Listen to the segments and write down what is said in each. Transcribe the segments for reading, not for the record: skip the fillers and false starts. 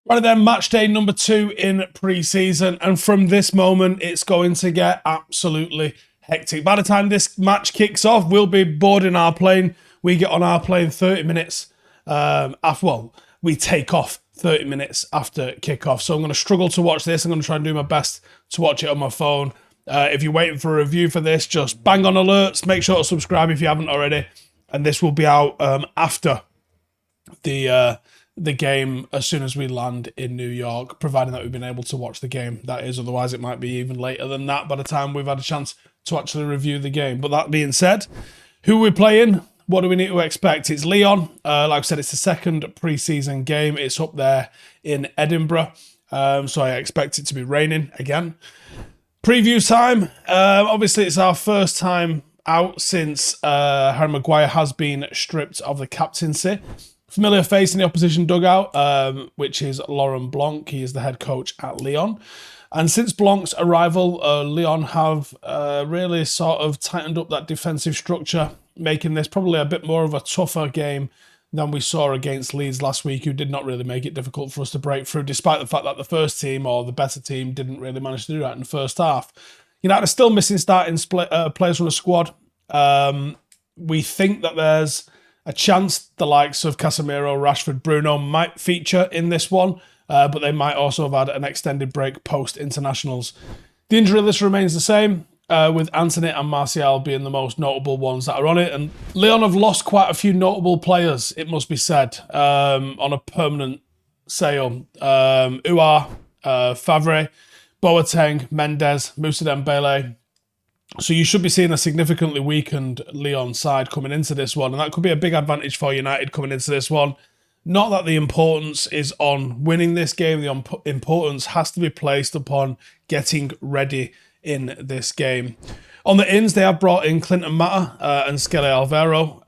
Right then, match day number 2 in pre-season, and from this moment, it's going to get absolutely hectic. By the time this match kicks off, we'll be boarding our plane. We get on our plane 30 minutes we take off 30 minutes after kickoff. So I'm going to struggle to watch this. I'm going to try and do my best to watch it on my phone. If you're waiting for a review for this, just bang on alerts. Make sure to subscribe if you haven't already, and this will be out after the game as soon as we land in New York, providing that we've been able to watch the game. That is, otherwise it might be even later than that by the time we've had a chance to actually review the game. But that being said, who are we playing? What do we need to expect? It's Lyon. Like I said, it's the second pre-season game. It's up there in Edinburgh, so I expect it to be raining again. Preview time. Obviously, it's our first time out since Harry Maguire has been stripped of the captaincy. Familiar face in the opposition dugout, which is Laurent Blanc. He is the head coach at Lyon. And since Blanc's arrival, Lyon have really sort of tightened up that defensive structure, making this probably a bit more of a tougher game than we saw against Leeds last week, who did not really make it difficult for us to break through, despite the fact that the first team, or the better team, didn't really manage to do that in the first half. United are still missing starting players from the squad. We think that there's a chance the likes of Casemiro, Rashford, Bruno might feature in this one, but they might also have had an extended break post-internationals. The injury list remains the same, with Antony and Martial being the most notable ones that are on it. And Lyon have lost quite a few notable players, it must be said, on a permanent sale. Aouar, Faivre, Boateng, Mendes, Moussa, Dembele. So you should be seeing a significantly weakened Lyon side coming into this one, and that could be a big advantage for United coming into this one. Not that the importance is on winning this game, the importance has to be placed upon getting ready in this game. On the ins, they have brought in Clinton Mata and Skelly Alvero,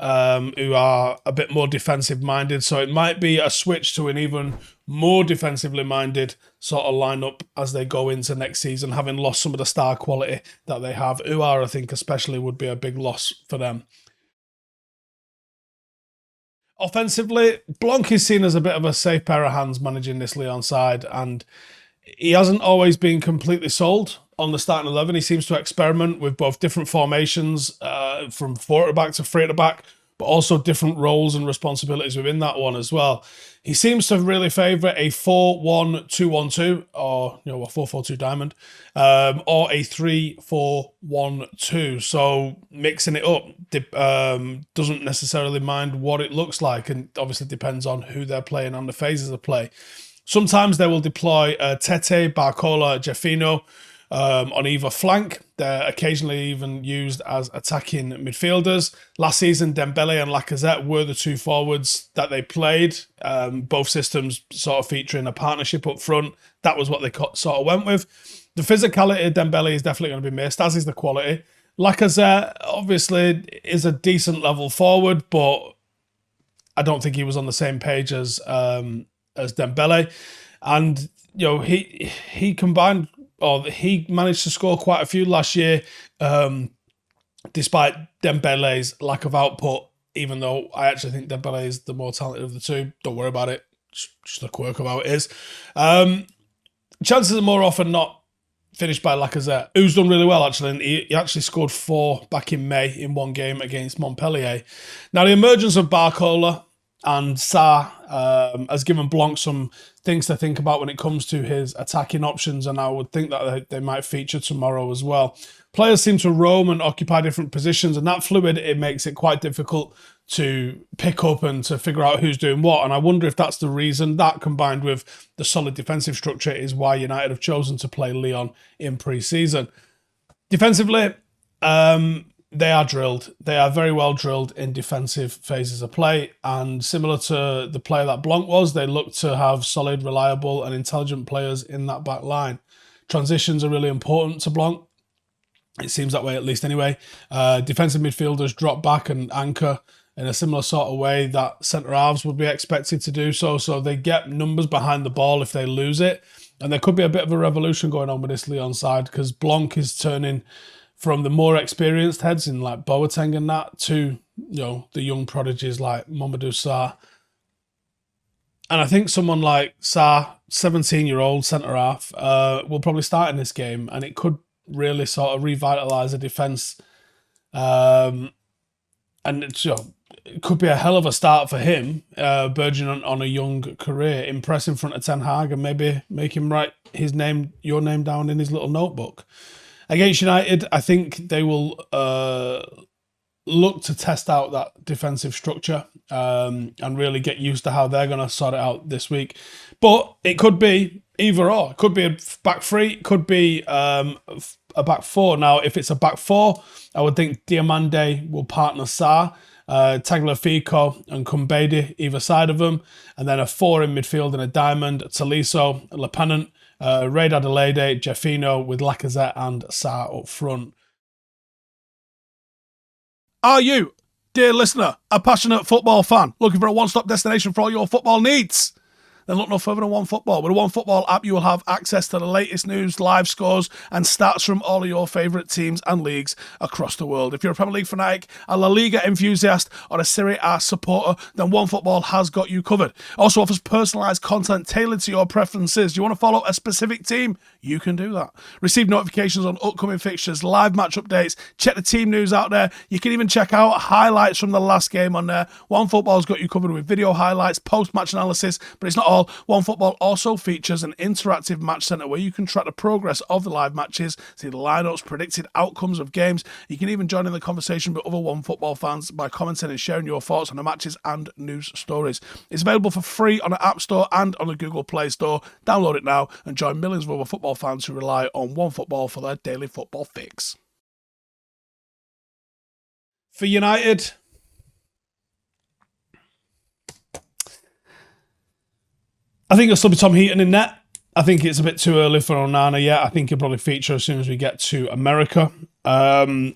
who are a bit more defensive-minded, so it might be a switch to an even more defensively-minded sort of lineup as they go into next season, having lost some of the star quality that they have. Aouar, I think, especially would be a big loss for them. Offensively, Blanc is seen as a bit of a safe pair of hands managing this Lyon side, and he hasn't always been completely sold on the starting 11. He seems to experiment with both different formations, from 4 at the back to 3 at the back, but also different roles and responsibilities within that one as well. He seems to really favour a 4-1-2-1-2, or a 4-4-2 diamond, or a 3-4-1-2. So mixing it up doesn't necessarily mind what it looks like, and obviously depends on who they're playing and the phases of play. Sometimes they will deploy Tete, Barcola, Jeffino on either flank. They're occasionally even used as attacking midfielders. Last season, Dembele and Lacazette were the 2 forwards that they played. Both systems sort of featuring a partnership up front. That was what they sort of went with. The physicality of Dembele is definitely going to be missed, as is the quality. Lacazette, obviously, is a decent level forward, but I don't think he was on the same page as Dembele. And, he combined, or he managed to score quite a few last year, despite Dembele's lack of output, even though I actually think Dembele is the more talented of the two. Don't worry about it. Just a quirk of how it is. Chances are more often not finished by Lacazette, who's done really well, actually. And he actually scored 4 back in May in one game against Montpellier. Now, the emergence of Barcola and Sarr has given Blanc some things to think about when it comes to his attacking options, and I would think that they might feature tomorrow as well. Players seem to roam and occupy different positions, and that fluidity makes it quite difficult to pick up and to figure out who's doing what. And I wonder if that's the reason, that combined with the solid defensive structure, is why United have chosen to play Lyon in pre-season. Defensively, they are drilled. They are very well drilled in defensive phases of play, and similar to the player that Blanc was, they look to have solid, reliable and intelligent players in that back line. Transitions are really important to Blanc. It seems that way, at least anyway. Defensive midfielders drop back and anchor in a similar sort of way that centre-halves would be expected to do so. So they get numbers behind the ball if they lose it. And there could be a bit of a revolution going on with this Lyon side, because Blanc is turning from the more experienced heads in like Boateng and that to, the young prodigies like Mamadou Sarr And I think someone like Sarr, 17-year-old centre-half, will probably start in this game. And it could really sort of revitalise the defence. And it's, it could be a hell of a start for him, burgeoning on a young career, impress in front of Ten Hag and maybe make him write your name down in his little notebook. Against United, I think they will look to test out that defensive structure and really get used to how they're going to sort it out this week. But it could be either or. It could be a back three. It could be a back four. Now, if it's a back four, I would think Diomande will partner Sarr, Tagliafico and Kumbedi either side of them, and then a four in midfield and a diamond, Tolisso, Lepenant, Raid Adelaide, Jeffino with Lacazette and Sarr up front. Are you, dear listener, a passionate football fan looking for a one-stop destination for all your football needs? Then look no further than OneFootball. With the OneFootball app, you will have access to the latest news, live scores, and stats from all of your favourite teams and leagues across the world. If you're a Premier League fanatic, a La Liga enthusiast, or a Serie A supporter, then OneFootball has got you covered. It also offers personalised content tailored to your preferences. Do you want to follow a specific team? You can do that. Receive notifications on upcoming fixtures, live match updates, check the team news out there. You can even check out highlights from the last game on there. OneFootball's got you covered with video highlights, post-match analysis, but it's not all. OneFootball also features an interactive match centre where you can track the progress of the live matches, see the lineups, predicted outcomes of games. You can even join in the conversation with other OneFootball fans by commenting and sharing your thoughts on the matches and news stories. It's available for free on the App Store and on the Google Play Store. Download it now and join millions of other football fans who rely on OneFootball for their daily football fix. For United, I think it'll still be Tom Heaton in net. I think it's a bit too early for Onana yet. I think he'll probably feature as soon as we get to America. And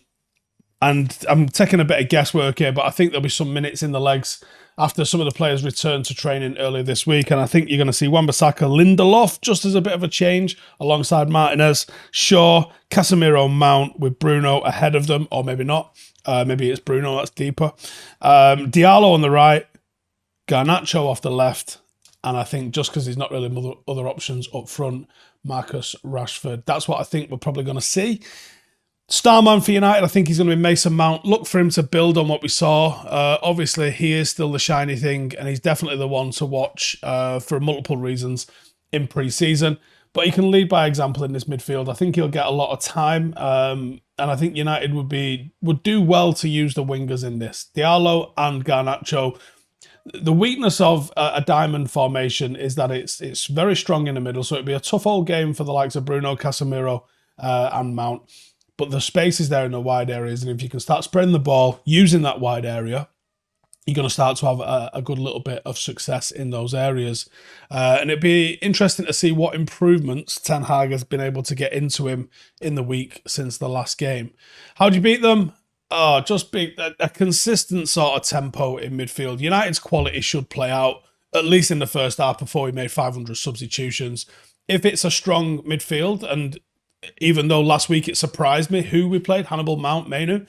I'm taking a bit of guesswork here, but I think there'll be some minutes in the legs after some of the players return to training earlier this week. And I think you're going to see Wan-Bissaka, Lindelof, just as a bit of a change, alongside Martinez, Shaw, Casemiro, Mount, with Bruno ahead of them, or maybe not. Maybe it's Bruno that's deeper. Diallo on the right, Garnacho off the left, and I think just because there's not really other options up front, Marcus Rashford. That's what I think we're probably going to see. Starman for United, I think he's going to be Mason Mount. Look for him to build on what we saw. Obviously, he is still the shiny thing, and he's definitely the one to watch for multiple reasons in pre-season. But he can lead by example in this midfield. I think he'll get a lot of time, and I think United would do well to use the wingers in this. Diallo and Garnacho. The weakness of a diamond formation is that it's very strong in the middle, so it'd be a tough old game for the likes of Bruno, Casemiro, and Mount. But the space is there in the wide areas, and if you can start spreading the ball using that wide area, you're going to start to have a good little bit of success in those areas. And it'd be interesting to see what improvements Ten Hag has been able to get into him in the week since the last game. How do you beat them? Oh, just be a consistent sort of tempo in midfield. United's quality should play out, at least in the first half, before we made 500 substitutions. If it's a strong midfield, and even though last week it surprised me who we played, Hannibal, Mount, Mainu,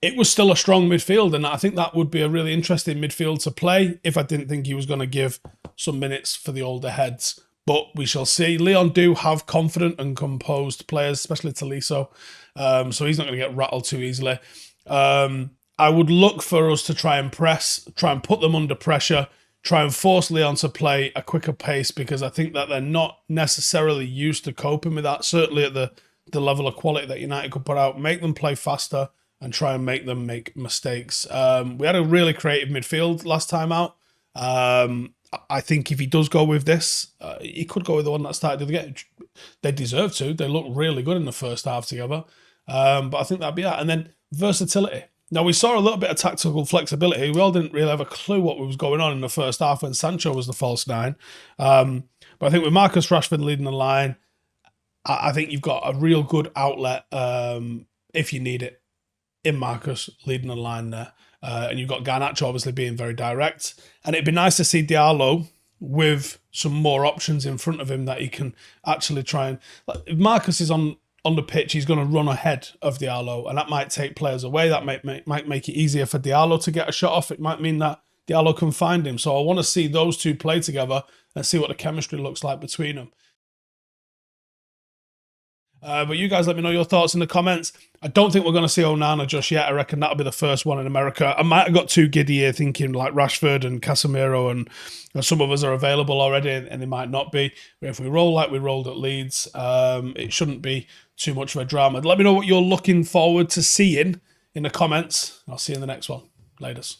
it was still a strong midfield, and I think that would be a really interesting midfield to play if I didn't think he was going to give some minutes for the older heads. But we shall see. Lyon do have confident and composed players, especially Tolisso, so he's not going to get rattled too easily. I would look for us to try and press, try and put them under pressure, try and force Lyon to play a quicker pace, because I think that they're not necessarily used to coping with that, certainly at the level of quality that United could put out. Make them play faster and try and make them make mistakes. We had a really creative midfield last time out. I think if he does go with this, he could go with the one that started the game. They deserve to. They look really good in the first half together. But I think that'd be that. And then versatility. Now, we saw a little bit of tactical flexibility. We all didn't really have a clue what was going on in the first half when Sancho was the false nine. But I think with Marcus Rashford leading the line, I think you've got a real good outlet if you need it in Marcus leading the line there. And you've got Garnacho obviously being very direct. And it'd be nice to see Diallo with some more options in front of him that he can actually try and... If Marcus is on the pitch, he's going to run ahead of Diallo, and that might take players away. That might make it easier for Diallo to get a shot off. It might mean that Gallo can find him. So I want to see those two play together and see what the chemistry looks like between them. But you guys let me know your thoughts in the comments. I don't think we're going to see Onana just yet. I reckon that'll be the first one in America. I might have got too giddy here thinking like Rashford and Casemiro and some of us are available already and they might not be. But if we roll like we rolled at Leeds, it shouldn't be too much of a drama. Let me know what you're looking forward to seeing in the comments. I'll see you in the next one. Laters.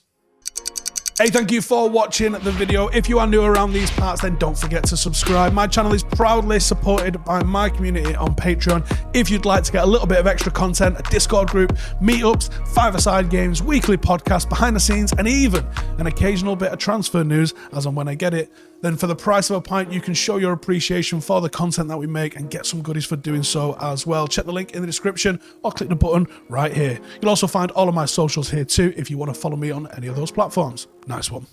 Hey, thank you for watching the video. If you are new around these parts, then don't forget to subscribe. My channel is proudly supported by my community on Patreon. If you'd like to get a little bit of extra content, a Discord group, meetups, five-a-side games, weekly podcasts, behind the scenes, and even an occasional bit of transfer news as and when I get it, then for the price of a pint, you can show your appreciation for the content that we make and get some goodies for doing so as well. Check the link in the description or click the button right here. You'll also find all of my socials here too if you want to follow me on any of those platforms. Nice one.